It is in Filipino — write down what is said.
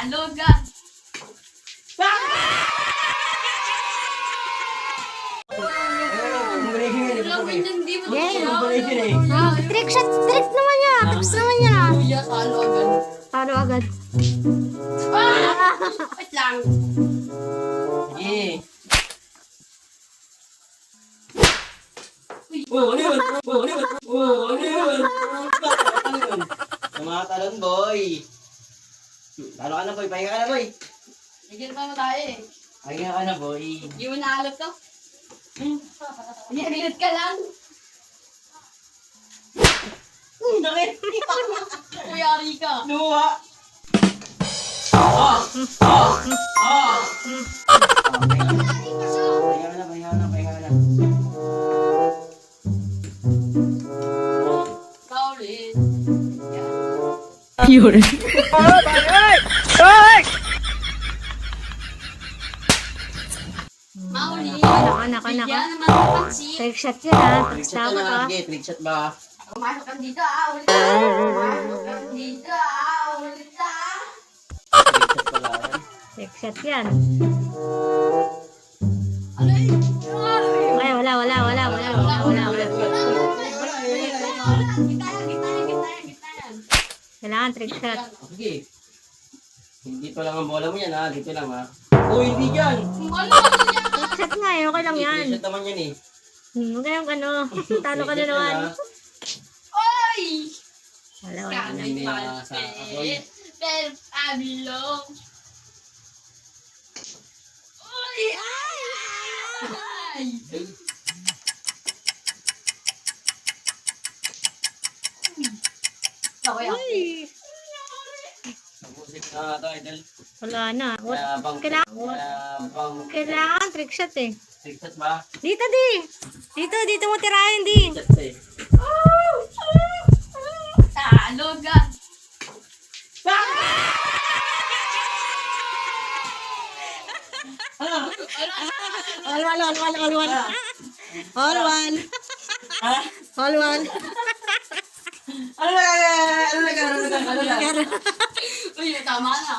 Talogan. Hindi mo Trick shot, trick naman niya. Tricks naman niya. Kuya, talogan. Talo agad. Wait lang. Sige. Ano yun? Ano yun? Tumatalon, boy. Talo ka na, boy. Pahinga ka na, boy. Bigyan pa mo tayo eh. Pahinga ka na, boy. Hindi mo naalap to. Pinagilit ka lang. Kuya Rika. Luha! Ah! Ah! Ah! Pahinga ka na, pahinga ka na, pahinga ka na. Paulit. Yun. Mauli. Anak. Bigyan naman ng pansin. Trick shot yun ha. Trick Tricks shot dapat ka na. ha. Sige, trick shot ba? Pumasok ka dito ulit Pumasok ka dito ulit Trick shot pala yan. Trick shot yan. Ano eh? Ay, wala. Gitayan. Kailangan trick shot. Sige. Hindi pa lang ang bola mo yan, ha? Dito lang, ha? Oh, hindi yan! Ano yan? Trick shot nga eh. Okay lang yan. Trick shot naman yan, eh. Huwag kayong ano. Talo ka na Trick shot naman. yan, ha? Oy! Wala. Kami Hindi, sa apoy. Pero Pablo. Uy! Ay! Ay, Okay ako. tapusin na ito, idol. Wala na. Yabang. Kailangan. Yabang. Kailangan trick shot eh. Trick shot ba? Dito di. Dito mo tirahin di. Trick shot, eh. Talogan. All one. Ha? All one. Ano na? Uy, tama na.